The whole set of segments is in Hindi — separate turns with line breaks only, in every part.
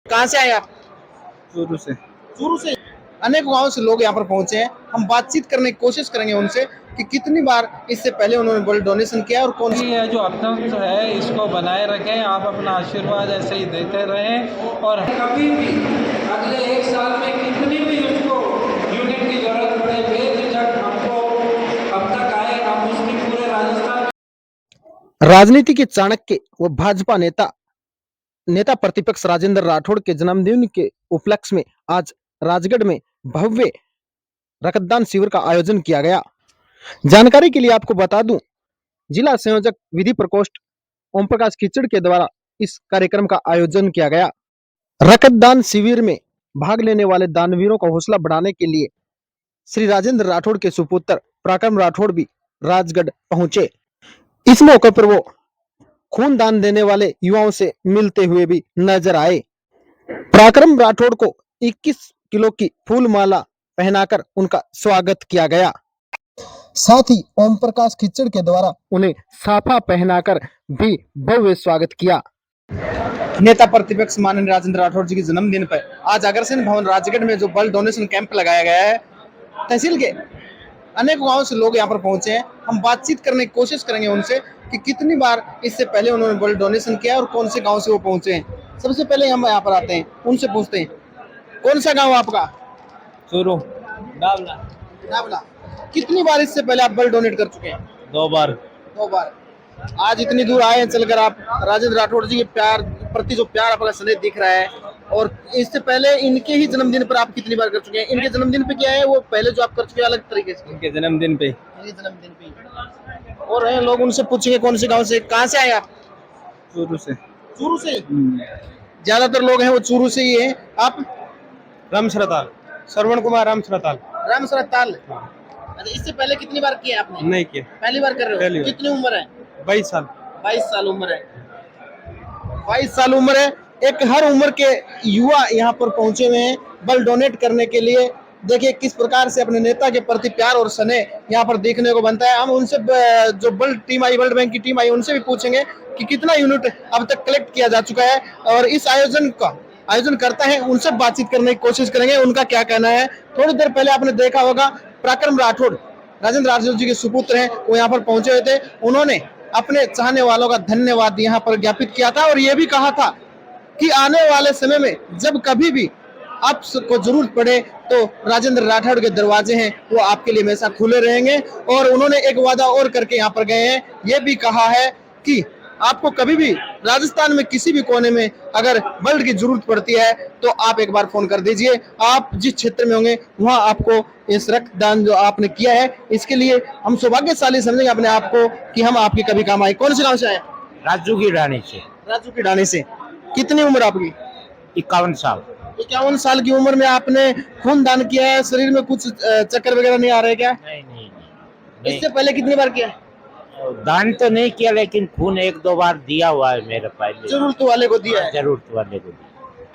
कहाँ से आए आप?
चूरू से।
चूरू से। अनेक गांव से लोग यहाँ पर पहुंचे हैं। हम बातचीत करने की कोशिश करेंगे उनसे कि कितनी बार इससे पहले उन्होंने ब्लड डोनेशन किया और कौन सी।
ये जो अपनापन है इसको बनाए रखें, आप अपना आशीर्वाद ऐसे ही देते रहें और कभी भी अगले 1 साल में कितनी भी उसको यूनिट की जरूरत पड़े बेझिझक हमको अब तक आए, हम उसकी पूरे राजस्थान।
राजनीति के चाणक्य व भाजपा नेता प्रतिपक्ष राजेंद्र राठौड़ के जन्मदिन के उपलक्ष्य में आज राजगढ़ में भव्य रक्तदान शिविर का आयोजन किया गया। जानकारी के लिए आपको बता दूं, जिला संयोजक विधि प्रकोष्ठ ओम प्रकाश खिचड़ के द्वारा इस कार्यक्रम का आयोजन किया गया। रक्तदान शिविर में भाग लेने वाले दानवीरों का हौसला बढ़ाने के लिए श्री राजेंद्र राठौड़ के सुपुत्र पराक्रम राठौड़ भी राजगढ़ पहुंचे। इस मौके पर वो खून दान देने वाले युवाओं से मिलते हुए भी नजर आए। पराक्रम राठौड़ को 21 किलो की फूल माला पहनाकर उनका स्वागत किया गया। साथ ही ओम प्रकाश खिचड़ के द्वारा उन्हें साफा पहनाकर भी भव्य स्वागत किया। नेता प्रतिपक्ष माननीय राजेंद्र राठौड़ जी के जन्मदिन पर आज अग्रसेन भवन राजगढ़ में जो ब्लड डोनेशन कैंप लगाया गया है, तहसील के अनेक गांव से लोग यहाँ पर पहुंचे हैं। हम बातचीत करने की कोशिश करेंगे उनसे कि कितनी बार इससे पहले उन्होंने ब्लड डोनेशन किया और कौन से गांव से वो पहुंचे हैं। सबसे पहले हम यहाँ पर आते हैं, उनसे पूछते हैं, कौन सा गांव आपका?
चूरू।
नावला। कितनी बार इससे पहले आप ब्लड डोनेट कर चुके हैं?
2 बार।
2 बार। आज इतनी दूर आए हैं चलकर, आप राजेंद्र राठौड़ जी के प्यार प्रति जो प्यार आपका स्नेह दिख रहा है, और इससे पहले इनके ही जन्मदिन पर आप कितनी बार कर चुके हैं? इनके जन्मदिन पे क्या है वो पहले जो आप कर चुके हैं अलग तरीके से?
इनके जन्मदिन पे।
जन्मदिन पे। और हैं लोग, उनसे पूछेंगे कौन से गांव से, कहाँ से आए आप?
चूरू से।
चूरू से। ज्यादातर लोग हैं वो चूरू से ही हैं। आप?
रामसरताल। श्रवण कुमार रामसरताल।
रामसरताल। अच्छा, इससे पहले कितनी बार किया आपने?
नहीं किया।
पहली बार कर रहे हो? कितनी उम्र है?
22 साल।
22 साल उम्र है। 22 साल उम्र है। एक हर उम्र के युवा यहाँ पर पहुंचे हुए हैं ब्लड डोनेट करने के लिए। देखिए किस प्रकार से अपने नेता के प्रति प्यार और स्नेह यहाँ पर देखने को बनता है। हम उनसे जो ब्लड टीम आई, वर्ल्ड बैंक की टीम आई, उनसे भी पूछेंगे कि कितना यूनिट अब तक कलेक्ट किया जा चुका है और इस आयोजन करता है, उनसे बातचीत करने की कोशिश करेंगे, उनका क्या कहना है। थोड़ी देर पहले आपने देखा होगा पराक्रम राठौड़ राजेंद्र राठौड़ जी के सुपुत्र हैं, वो यहाँ पर पहुंचे हुए थे। उन्होंने अपने चाहने वालों का धन्यवाद यहाँ पर ज्ञापित किया था और ये भी कहा था कि आने वाले समय में जब कभी भी आपको जरूरत पड़े तो राजेंद्र राठौड़ के दरवाजे हैं वो आपके लिए हमेशा खुले रहेंगे। और उन्होंने एक वादा और करके यहाँ पर गए हैं, ये भी कहा है कि आपको कभी भी राजस्थान में किसी भी कोने में अगर ब्लड की जरूरत पड़ती है तो आप एक बार फोन कर दीजिए। आप जिस क्षेत्र में होंगे वहां आपको इस रक्तदान जो आपने किया है इसके लिए हम सौभाग्यशाली समझेंगे अपने आप को कि हम आपके कभी काम आए। कौन से गाँव से आए?
राजू की रानी से।
राजू की डाणी से। कितनी उम्र आपकी?
51 साल।
51 साल की उम्र में आपने खून दान किया है। शरीर में कुछ चक्कर वगैरह नहीं आ रहे क्या?
नहीं।
इससे पहले कितनी बार किया?
दान तो नहीं किया लेकिन खून 1-2 बार दिया हुआ है मेरे पहले।
जरूरत वाले को दिया है।
जरूरत वाले को दिया।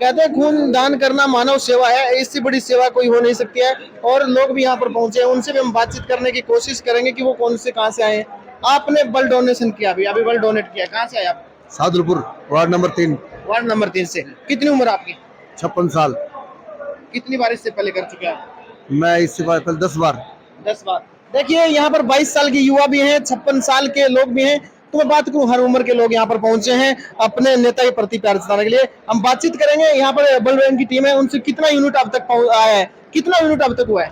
कहते हैं खून दान करना मानव सेवा है, इससे बड़ी सेवा कोई हो नहीं सकती है। और लोग भी यहाँ पर पहुंचे हैं, उनसे भी हम बातचीत करने की कोशिश करेंगे कि वो कौन से कहाँ से आए हैं। आपने ब्लड डोनेशन किया, अभी ब्लड डोनेट किया, कहाँ से आए आप?
Sadulpur, ward number 3।
Ward number 3 से। कितनी उम्र आपकी?
56 साल।
कितनी बार इससे पहले कर चुके हैं?
मैं इससे पहले 10 बार।
10 बार। देखिए यहाँ पर 22 साल के युवा भी हैं, 56 साल के लोग भी हैं। तो मैं बात करूं, हर उम्र के लोग यहाँ पर पहुंचे हैं अपने नेता के प्रति प्यार जताने के लिए। हम बातचीत करेंगे। यहाँ पर ब्लड बैंक की टीम है, उनसे कितना यूनिट अब तक आया है, कितना यूनिट अब तक हुआ है?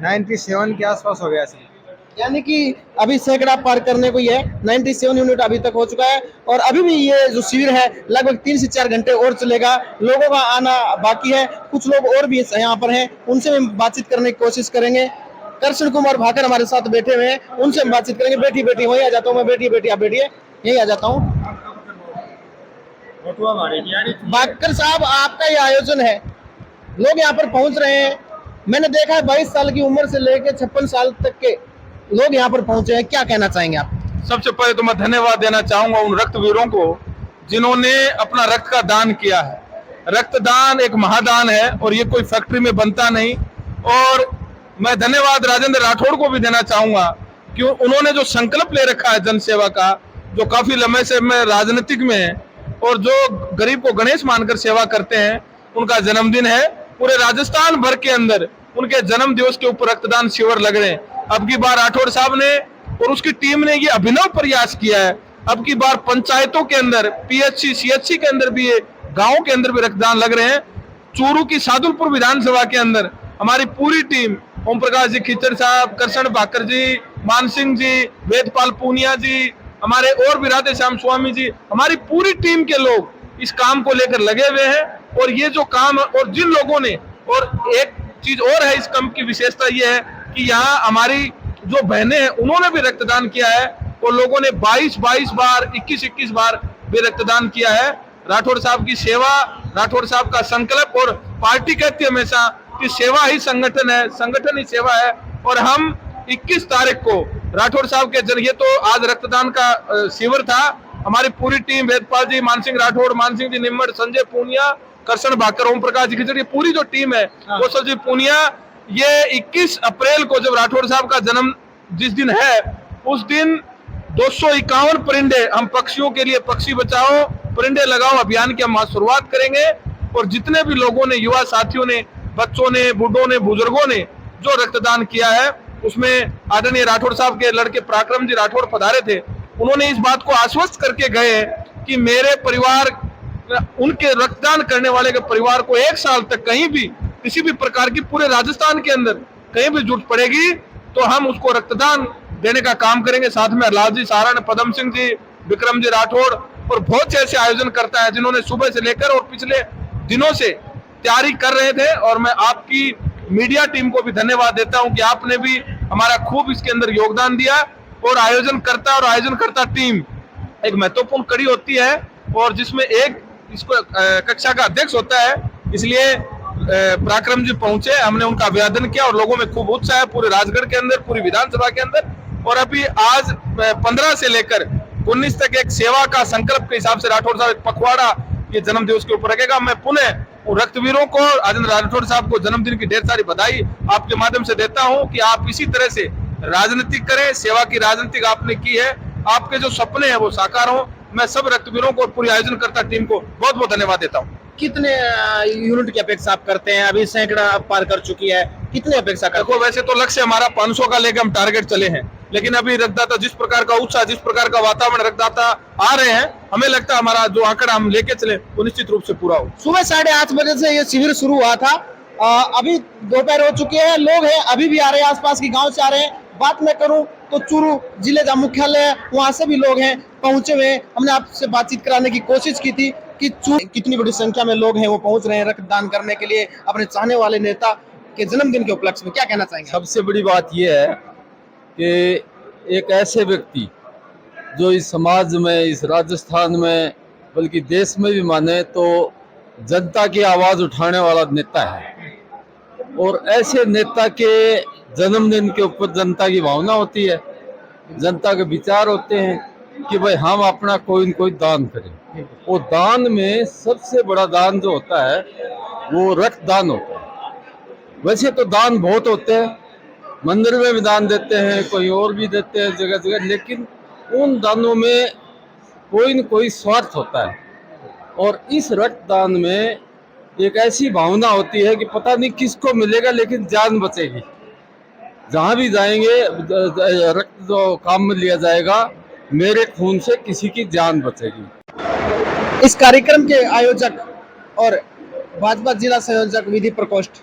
97 के आसपास हो गया सर।
यानी कि अभी सैकड़ा पार करने को ही है। 97 यूनिट अभी तक हो चुका है और अभी भी ये जो शिविर है लगभग 3 से 4 घंटे और चलेगा। लोगों का आना बाकी है, कुछ लोग और भी यहाँ पर हैं, उनसे हम बातचीत करने की कोशिश करेंगे। कृष्ण कुमार भाकर हमारे साथ बैठे हुए हैं, उनसे हम बातचीत करेंगे। बैठी वहीं आ जाता हूँ मैं, बैठी आप बैठिए, यही आ जाता हूँ। भाकर साहब, आपका ये आयोजन है, लोग यहाँ पर पहुंच रहे हैं। मैंने देखा है 22 साल की उम्र से लेकर 56 साल तक के लोग यहाँ पर पहुंचे हैं, क्या कहना चाहेंगे आप?
सबसे पहले तो मैं धन्यवाद देना चाहूंगा उन रक्तवीरों को जिन्होंने अपना रक्त का दान किया है। रक्तदान एक महादान है और ये कोई फैक्ट्री में बनता नहीं। और मैं धन्यवाद राजेंद्र राठौड़ को भी देना चाहूंगा कि उन्होंने जो संकल्प ले रखा है जनसेवा का, जो काफी लंबे से में राजनीतिक में है, और जो गरीब को गणेश मानकर सेवा करते हैं, उनका जन्मदिन है। पूरे राजस्थान भर के अंदर उनके जन्म दिवस के ऊपर रक्तदान शिविर लग रहे हैं। अब की बार राठौड़ साहब ने और उसकी टीम ने ये अभिनव प्रयास किया है। अब की बार पंचायतों के अंदर, पीएचसी सीएचसी के अंदर भी, गांव के अंदर भी रक्तदान लग रहे हैं। चूरू की सादुलपुर विधानसभा के अंदर हमारी पूरी टीम, ओम प्रकाश जी खिचड़ साहब, करसण भाकर जी, मान सिंह जी, वेदपाल पूनिया जी, हमारे और भी राधे श्याम स्वामी जी, हमारी पूरी टीम के लोग इस काम को लेकर लगे हुए हैं। और ये जो काम, और जिन लोगों ने, और एक चीज और है इस काम की विशेषता ये है कि यहाँ हमारी जो बहनें हैं उन्होंने भी रक्तदान किया है, और लोगों ने 22 बार, 21 बार भी रक्तदान किया है। राठौड़ साहब की सेवा, राठौड़ साहब का संकल्प, और पार्टी कहती है हमेशा कि सेवा ही संगठन है, संगठन ही सेवा है। और हम 21 तारीख को राठौड़ साहब के जरिए, तो आज रक्तदान का शिविर था, हमारी पूरी टीम, वेदपाल जी, मानसिंह राठौड़, मानसिंह जी निम्मड़, संजय पूनिया, करसण भाकर, ओम प्रकाश जी खिचड़, पूरी जो टीम है, कौशल जी पूनिया, ये 21 अप्रैल को जब राठौड़ साहब का जन्म जिस दिन है, उस दिन 251 परिंदे हम पक्षियों के लिए, पक्षी बचाओ परिंदे लगाओ अभियान की हम शुरुआत करेंगे। और जितने भी लोगों ने, युवा साथियों ने, बच्चों ने, बूढ़ों ने, बुजुर्गों ने जो रक्तदान किया है, उसमें आदरणीय राठौड़ साहब के लड़के पराक्रम जी राठौड़ पधारे थे। उन्होंने इस बात को आश्वस्त करके गए कि मेरे परिवार, उनके रक्तदान करने वाले के परिवार को 1 साल तक कहीं भी किसी भी प्रकार की, पूरे राजस्थान के अंदर कहीं भी जरूरत पड़ेगी तो हम उसको रक्तदान देने का काम करेंगे। साथ में लाल जी सारण, पदम सिंह जी, विक्रम जी राठौड़ और बहुत से ऐसे आयोजन करता है जिन्होंने सुबह से लेकर और पिछले दिनों से तैयारी कर रहे थे। और मैं आपकी मीडिया टीम को भी धन्यवाद देता हूं कि आपने भी हमारा खूब इसके अंदर योगदान दिया। और आयोजनकर्ता टीम एक महत्वपूर्ण कड़ी होती है, और जिसमें एक इसको कक्षा का अध्यक्ष होता है। इसलिए पराक्रम जी पहुंचे, हमने उनका अभिवादन किया और लोगों में खूब उत्साह है पूरे राजगढ़ के अंदर, पूरी विधानसभा के अंदर। और अभी आज 15 से लेकर 19 तक एक सेवा का संकल्प के हिसाब से राठौड़ साहब एक पखवाड़ा ये जन्म दिवस के ऊपर रखेगा। मैं पुनः रक्तवीरों को, राजेंद्र राठौड़ साहब को जन्मदिन की ढेर सारी बधाई आपके माध्यम से देता हूं कि आप इसी तरह से राजनीति करें, सेवा की राजनीति आपने की है, आपके जो सपने हैं वो साकार हो। मैं सब रक्तवीरों को और पूरी आयोजनकर्ता टीम को बहुत बहुत धन्यवाद देता हूँ।
कितने यूनिट की अपेक्षा आप करते हैं? अभी सैकड़ा पार कर चुकी है, कितने अपेक्षा करते हैं?
देखो, वैसे तो लक्ष्य हमारा 500 का लेकर हम टारगेट चले हैं, लेकिन अभी रक्तदाता जिस प्रकार का उत्साह, जिस प्रकार का वातावरण रक्तदाता आ रहे हैं, हमें लगता है हमारा जो आंकड़ा हम लेके चले वो निश्चित रूप से पूरा हो।
सुबह 8:30 बजे से ये शिविर शुरू हुआ था, अभी दोपहर हो चुके हैं, लोग हैं अभी भी आ रहे हैं, आसपास के गांव से आ रहे हैं। बात मैं करूं तो चूरू जिले का मुख्यालय है, वहां से भी लोग हैं पहुंचे हुए। हमने आपसे बातचीत कराने की कोशिश की थी कि कितनी बड़ी संख्या में लोग हैं वो पहुंच रहे हैं रक्तदान करने के लिए अपने चाहने वाले नेता के जन्मदिन के उपलक्ष्य में। क्या कहना चाहेंगे?
सबसे बड़ी बात यह है कि एक ऐसे व्यक्ति जो इस समाज में, इस राजस्थान में, बल्कि देश में भी माने तो जनता की आवाज़ उठाने वाला नेता है। और ऐसे नेता के जन्मदिन के ऊपर जनता की भावना होती है, जनता के विचार होते हैं कि भाई हम अपना कोई न कोई दान करें। और दान में सबसे बड़ा दान जो होता है वो रक्तदान होता है। वैसे तो दान बहुत होते हैं, मंदिर में भी दान देते हैं, कोई और भी देते हैं जगह जगह, लेकिन उन दानों में कोई न कोई स्वार्थ होता है। और इस रक्तदान में एक ऐसी भावना होती है कि पता नहीं किसको मिलेगा लेकिन जान बचेगी। जहाँ भी जाएंगे रक्त जो काम में लिया जाएगा, मेरे खून से किसी की जान बचेगी।
इस कार्यक्रम के आयोजक और भाजपा जिला संयोजक विधि प्रकोष्ठ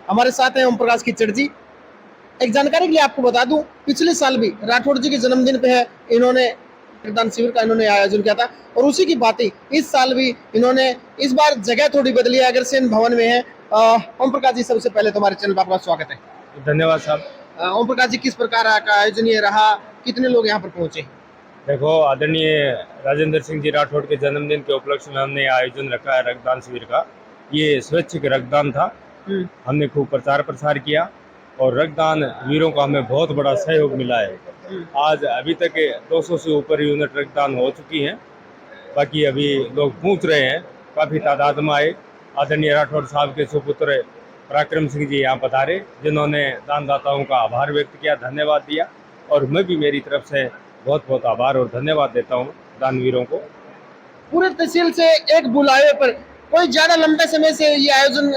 हमारे साथ हैं ओम प्रकाश खिचड़ जी। एक जानकारी के लिए आपको बता दूं, पिछले साल भी राठौड़ जी के जन्मदिन पे है इन्होंने रक्तदान शिविर का इन्होंने आयोजन किया था, और उसी की बात इस साल भी इन्होंने, इस बार जगह थोड़ी बदली है, अग्रसेन भवन में है। ओम प्रकाश जी, सबसे पहले तुम्हारे चैनल पर आपका स्वागत है।
धन्यवाद साहब।
ओम प्रकाश जी, किस प्रकार का आयोजन ये रहा, कितने लोग यहाँ पर पहुंचे?
देखो, आदरणीय राजेंद्र सिंह जी राठौड़ के जन्मदिन के उपलक्ष्य में हमने आयोजन रखा है रक्तदान शिविर का। ये स्वैच्छिक रक्तदान था, हमने खूब प्रचार प्रसार किया और रक्तदान वीरों का हमें बहुत बड़ा सहयोग मिला है। आज अभी तक 200 से ऊपर यूनिट रक्तदान हो चुकी हैं, बाकी अभी लोग पहुंच रहे हैं, काफ़ी तादाद में आए। आदरणीय राठौड़ साहब के सुपुत्र पराक्रम सिंह जी यहाँ पधारे, जिन्होंने दानदाताओं का आभार व्यक्त किया, धन्यवाद दिया। और मैं भी मेरी तरफ से बहुत बहुत आभार और धन्यवाद देता हूँ दानवीरों को।
पूरे तहसील से एक बुलावे पर, कोई ज्यादा लंबे समय से ये आयोजन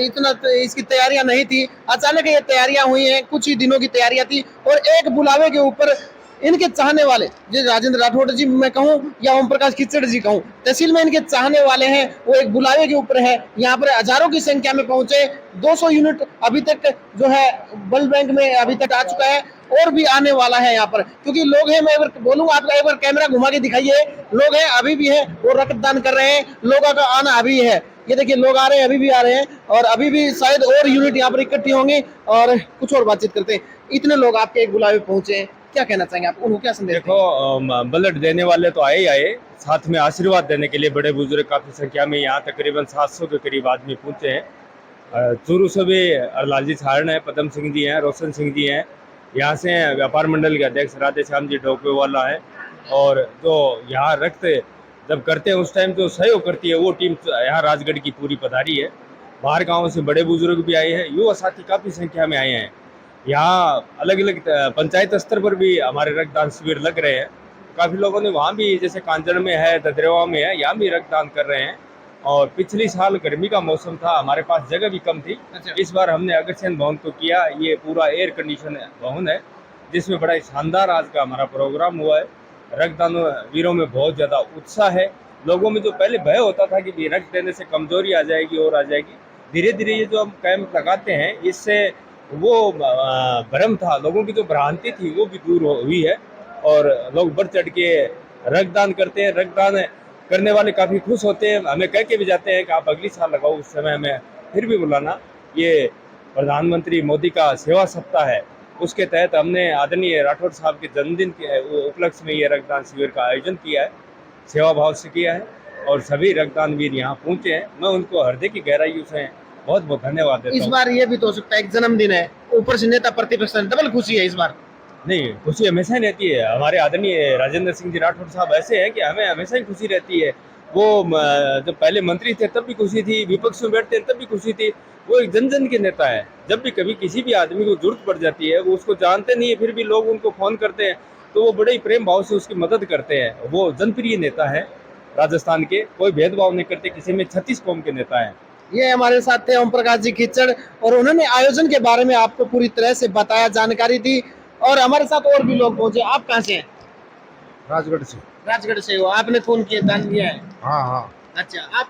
इतना इसकी तैयारियां नहीं थी, अचानक ये तैयारियां हुई हैं, कुछ ही दिनों की तैयारियां थी और एक बुलावे के ऊपर इनके चाहने वाले, जो राजेंद्र राठौड़ जी मैं कहूं या ओम प्रकाश खिचड़ जी कहूं, तहसील में इनके चाहने वाले हैं, वो एक बुलावे के ऊपर है। यहाँ पर हजारों की संख्या में पहुंचे, 200 यूनिट अभी तक जो है ब्लड बैंक में अभी तक आ चुका है और भी आने वाला है यहाँ पर, क्योंकि लोग हैं, मैं बोलूंगा आपका, एक बार कैमरा घुमा के दिखाइए, लोग हैं अभी भी है, वो रक्तदान कर रहे हैं, लोगों का आना अभी है, ये देखिए लोग आ रहे हैं, अभी भी आ रहे हैं और अभी भी शायद और यूनिट यहाँ पर इकट्ठी होंगे और कुछ और बातचीत करते हैं। इतने लोग आपके एक बुलावे पहुंचे हैं, क्या कहना चाहेंगे आप, उनको क्या संदेश
देखो, ब्लड देने वाले तो आए ही आए, साथ में आशीर्वाद देने के लिए बड़े बुजुर्ग काफ़ी संख्या में यहाँ तकरीबन 700 के करीब आदमी पहुँचे हैं। चूरू से भी अरलाल जी सारण है, पदम सिंह जी हैं, रोशन सिंह जी हैं, यहाँ से व्यापार मंडल के अध्यक्ष राधे श्याम जी डोकवे वाला है, और जो यहाँ रक्त जब करते हैं उस टाइम जो सहयोग करती है वो टीम यहाँ राजगढ़ की पूरी पधारी है। बाहर गाँव से बड़े बुजुर्ग भी आए हैं, युवा साथी काफ़ी संख्या में आए हैं। यहाँ अलग अलग पंचायत स्तर पर भी हमारे रक्तदान शिविर लग रहे हैं, काफ़ी लोगों ने वहाँ भी, जैसे कांजड़ में है, ददरेवा में है, यहाँ भी रक्तदान कर रहे हैं। और पिछली साल गर्मी का मौसम था, हमारे पास जगह भी कम थी। इस बार हमने अग्रसेन भवन को किया, ये पूरा एयर कंडीशन भवन है जिसमें बड़ा ही शानदार आज का हमारा प्रोग्राम हुआ है। रक्तदान वीरों में बहुत ज़्यादा उत्साह है, लोगों में जो पहले भय होता था कि रक्त देने से कमजोरी आ जाएगी और आ जाएगी, धीरे धीरे ये जो हम कैंप लगाते हैं इससे वो भ्रम था, लोगों की जो भ्रांति थी वो भी दूर हुई है और लोग बढ़ चढ़ के रक्तदान करते हैं। रक्तदान करने वाले काफ़ी खुश होते हैं, हमें कह के भी जाते हैं कि आप अगली साल लगाओ, उस समय हमें फिर भी बुलाना। ये प्रधानमंत्री मोदी का सेवा सप्ताह है, उसके तहत हमने आदरणीय राठौड़ साहब के जन्मदिन के उपलक्ष्य में ये रक्तदान शिविर का आयोजन किया है, सेवा भाव से किया है और सभी रक्तदान वीर यहाँ पहुँचे हैं। मैं उनको हृदय की गहराइयों से बहुत बहुत धन्यवाद देता हूँ।
इस बार ये भी तो हो सकता है एक जन्मदिन है, ऊपर से नेता प्रतिपक्ष, डबल खुशी है इस बार।
नहीं, खुशी हमेशा ही रहती है। हमारे आदरणीय राजेंद्र सिंह जी राठौड़ साहब ऐसे हैं कि हमें हमेशा ही खुशी रहती है। वो जब पहले मंत्री थे तब भी खुशी थी, विपक्ष में बैठते हैं तब भी खुशी थी। वो एक जन जन के नेता है, जब भी कभी किसी भी आदमी को जरूरत पड़ जाती है, वो उसको जानते नहीं है फिर भी लोग उनको फ़ोन करते हैं तो वो बड़े ही प्रेम भाव से उसकी मदद करते हैं। वो जनप्रिय नेता है राजस्थान के, कोई भेदभाव नहीं करते, किसी में 36 कौम के नेता हैं।
ये हमारे साथ थे ओम प्रकाश जी खिचड़ और उन्होंने आयोजन के बारे में आपको पूरी तरह से बताया, जानकारी दी। और हमारे साथ और भी लोग पहुंचे। आप कहाँ से हैं?
राजगढ़ से।
राजगढ़ से हो, आपने फोन किया, दान दिया है?
हाँ हाँ,
अच्छा, आप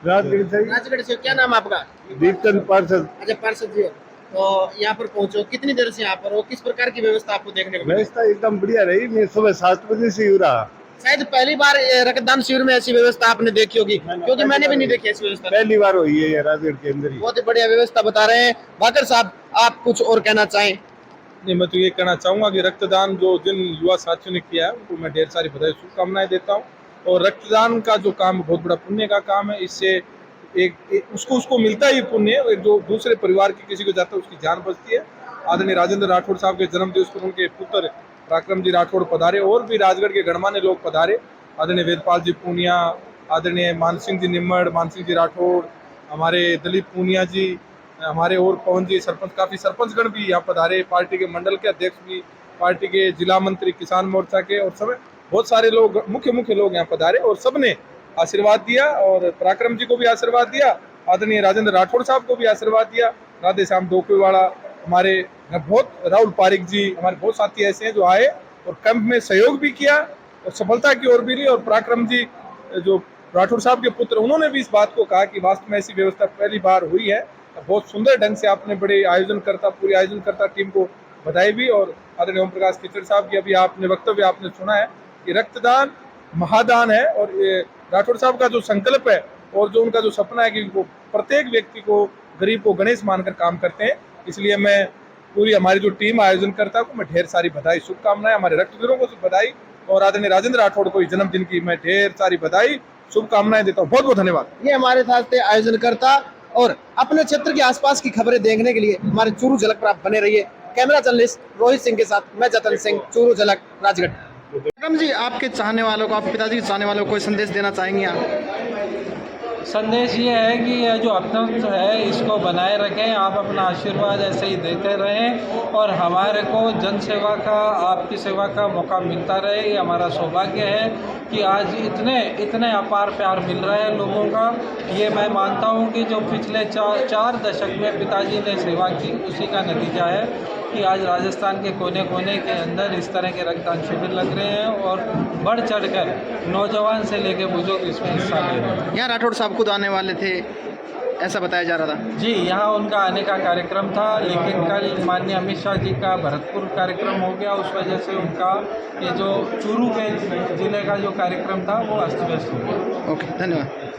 राजगढ़ से।
राजगढ़ से हो, क्या नाम आपका?
दीपचंद पार्षद।
अच्छा, पार्षद जी हो, तो यहाँ पर पहुंचो, कितनी देर से यहाँ पर हो, किस प्रकार की व्यवस्था आपको देखने को मिली?
व्यवस्था एकदम बढ़िया रही, मैं सुबह 7 बजे से ही रहा।
शायद पहली बार रक्तदान शिविर में ऐसी व्यवस्था आपने देखी होगी, क्योंकि मैंने भी नहीं देखी ऐसी व्यवस्था,
पहली बार हुई है राजगढ़ के अंदर ही।
बहुत ही बढ़िया व्यवस्था बता रहे हैं। भाकर साहब, आप कुछ और कहना चाहें?
नहीं, मैं तो ये कहना चाहूँगा कि रक्तदान जो जिन युवा साथियों ने किया है उनको मैं ढेर सारी बधाई शुभकामनाएं देता हूँ। और रक्तदान का जो काम बहुत बड़ा पुण्य का काम है, इससे एक उसको मिलता ही पुण्य, एक जो दूसरे परिवार के किसी को जाता है उसकी जान बचती है। आदरणीय राजेंद्र राठौड़ साहब के जन्म दिवस पर उनके पुत्र पराक्रम जी राठौड़ पधारे और भी राजगढ़ के गणमान्य लोग पधारे। आदरणीय वेदपाल जी पूनिया, आदरणीय मानसिंह जी निम्मड़, मानसिंह जी राठौड़, हमारे दलीप पूनिया जी, हमारे और पवन जी सरपंच, काफ़ी सरपंचगण भी यहाँ पधारे, पार्टी के मंडल के अध्यक्ष भी, पार्टी के जिला मंत्री किसान मोर्चा के, और सब बहुत सारे लोग, मुख्य लोग यहाँ पधारे और सब ने आशीर्वाद दिया। और पराक्रम जी को भी आशीर्वाद दिया, आदरणीय राजेंद्र राठौड़ साहब को भी आशीर्वाद दिया, राधे श्याम डोकवेवाला, हमारे बहुत राहुल पारिक जी, हमारे बहुत साथी ऐसे हैं जो आए और कैंप में सहयोग भी किया और सफलता की ओर भी ली। और पराक्रम जी जो राठौड़ साहब के पुत्र, उन्होंने भी इस बात को कहा कि वास्तव में ऐसी व्यवस्था पहली बार हुई है, बहुत सुंदर ढंग से आपने बड़े पूरी आयोजनकर्ता टीम को बधाई भी। और आदरणीय ओम प्रकाश खिचड़ साहब की अभी आपने वक्तव्य आपने सुना है कि रक्तदान महादान है, और ये राठौड़ साहब का जो संकल्प है और जो उनका जो सपना है कि वो प्रत्येक व्यक्ति को, गरीब को गणेश मानकर काम करते हैं। इसलिए मैं पूरी हमारी जो टीम आयोजनकर्ता को मैं ढेर सारी बधाई शुभकामनाएं, हमारे रक्तवीरों को बधाई और आदरणीय राजेंद्र राठौड़ को जन्मदिन की मैं ढेर सारी बधाई शुभकामनाएं देता हूँ। बहुत बहुत धन्यवाद।
ये हमारे साथ थे आयोजनकर्ता। और अपने क्षेत्र के आसपास की खबरें देखने के लिए हमारे चूरू झलक पर आप बने रहिए। कैमरा जर्नलिस्ट रोहित सिंह के साथ मैं जतन सिंह, चूरू झलक, राजगढ़। जी, आपके चाहने वालों को, आप पिताजी के चाहने वालों को कोई संदेश देना चाहेंगे आप?
संदेश ये है कि यह जो अपनत्व है इसको बनाए रखें, आप अपना आशीर्वाद ऐसे ही देते रहें और हमारे को जन सेवा का, आपकी सेवा का मौका मिलता रहे। ये हमारा सौभाग्य है कि आज इतने अपार प्यार मिल रहा है लोगों का। ये मैं मानता हूँ कि जो पिछले चार दशक में पिताजी ने सेवा की उसी का नतीजा है कि आज राजस्थान के कोने कोने के अंदर इस तरह के रक्तदान शिविर लग रहे हैं और बढ़ चढ़कर नौजवान से लेकर बुजुर्ग इसमें हिस्सा ले रहे हैं।
यहाँ राठौड़ साहब खुद आने वाले थे, ऐसा बताया जा रहा था।
जी, यहाँ उनका आने का कार्यक्रम था, लेकिन कल माननीय अमित शाह जी का भरतपुर कार्यक्रम हो गया, उस वजह से उनका ये जो चूरू के जिले का जो कार्यक्रम था वो अस्त व्यस्त हो गया।
ओके, धन्यवाद।